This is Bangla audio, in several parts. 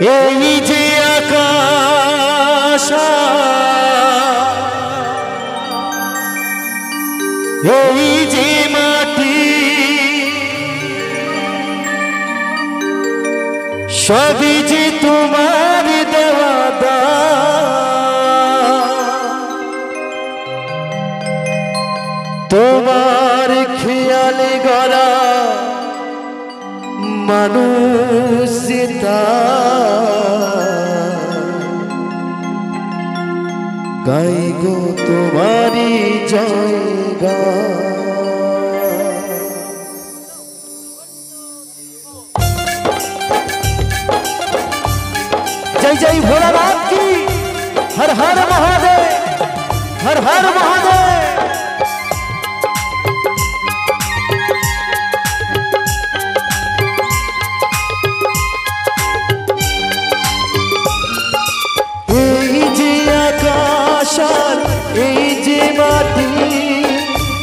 এই যে আকাশ এই যে মাটি সবই যে তোমার দেওয়া তোমার খেয়ালে গড়া মানুষ গাই গো তোমারি জয়গা। जय जय भोलानाथ की हर हर महादेव हर हर महादेव। এই যে মাটি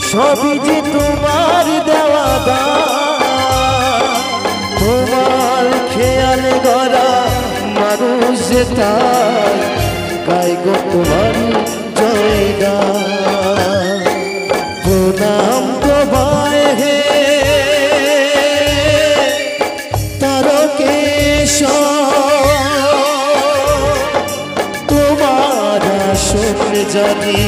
সবই যে তোমার দেওয়া তোমার খেয়াল গড়া মানুষ তাই গাই গো তোমারি জয়গান। প্রণাম তোমায় হে জানি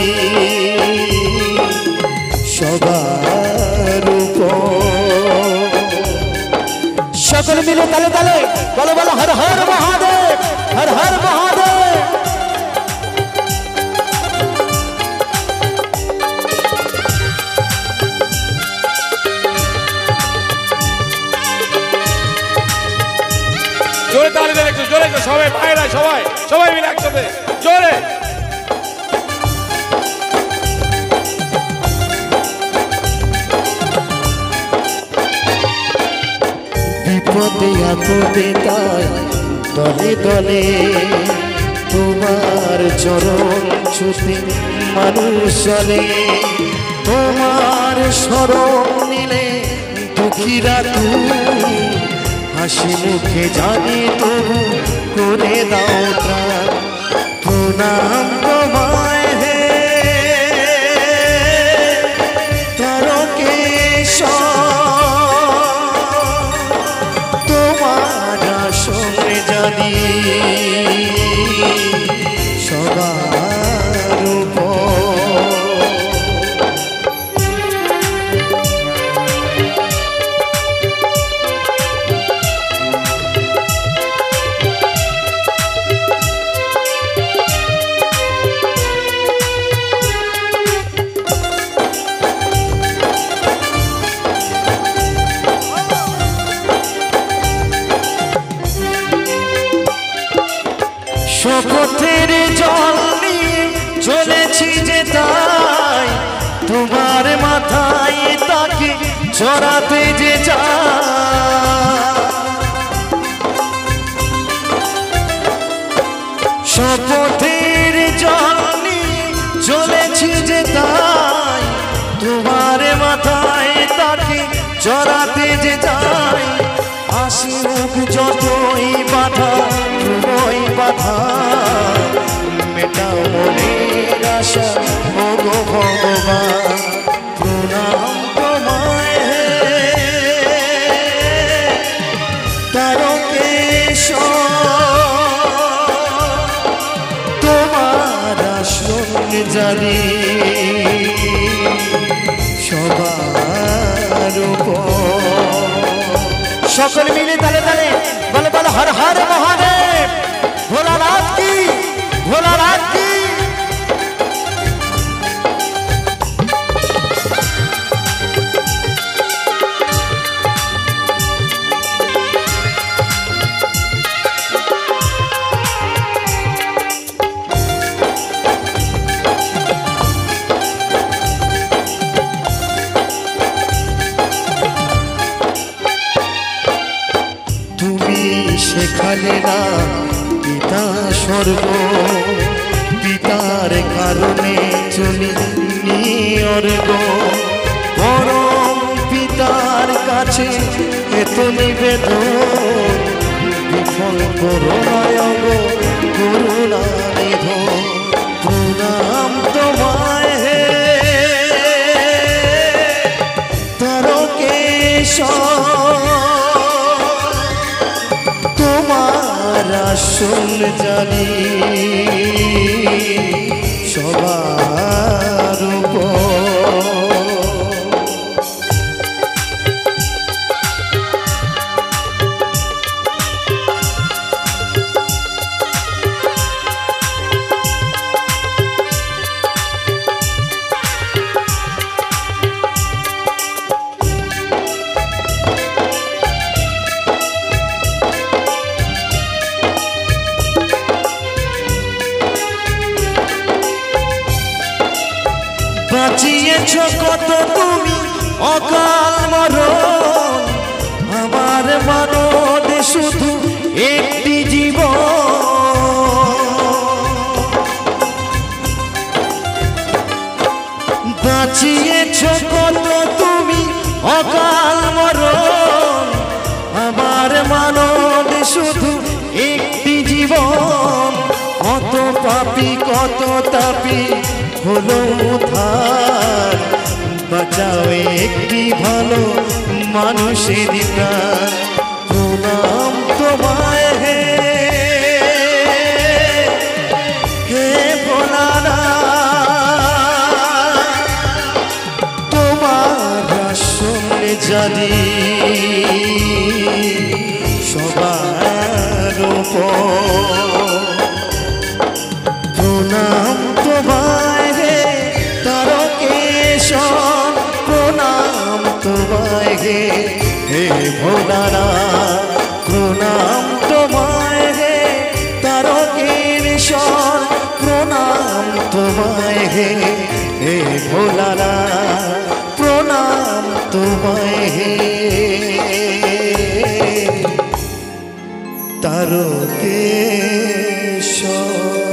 সবার সকল মিলে তালে তালে বলো বলো হর হর মহাদেব হর হর মহাদেব। জোরে তালে দেন একটু জোরে সবাই ভাইরা সবাই সবাই মিলে একসাথে জোরে। বিপদে আপদে তাই দলে দলে তোমার চরণ ছুতে মানুষ চলে। তোমার শরণ নিলে দুঃখীরা তুমি হাসি মুখে জানি তবু করে দাও প্রাণ। প্রণাম তোমায় হে জানি সবার শপথের জল নিয়ে চলেছি যে তাই তোমার মাথায় তাকে চড়াতে যে যায়। শপথের জল নিয়ে চলেছি যে তাই তোমার মাথায় তাকে চড়াতে যে যায়। আসুক যতই বাধা তুমই বাধা মেটাও মনের আশা ও গো ভগবান। প্রণাম তোমায় হে তোমার আসন জানি সবার সকল মিলে তালে তালে বলে বলে হর হর মহাদেব ভোলানাথ কি ভোলানাথ কি। সেখানে না পিতা স্বর্গ পিতার কারণে চলি নিয়র্গ পরম পিতার কাছে এত নিবেদন ফল করুণায় গো করুণা নিধো প্রণাম তোমায় হে তারকেশ্বর তোমার আসন জানি সবার উপর বাঁচিয়েছ কত তুমি অকাল মরণ আমার মানব শুধু একটি জীবন বাঁচিয়েছ কত তুমি অকাল মরণ আমার মানব শুধু একটি জীবন কত পাপী কত তাপী হলো উদ্ধার বাঁচাও একটি ভালো মানুষের প্রাণ প্রণাম তোমায় হে হে ভোলানাথ তোমার আসন জানি সবার উপর প্রণাম তোমায় হে তারকেশ্বর প্রণাম তোমায় হে হে ভোলানাথ প্রণাম তোমায় হে তারকেশ্বর প্রণাম তোমায় হে হে ভোলানাথ প্রণাম তোমায় হে তারকেশ্বর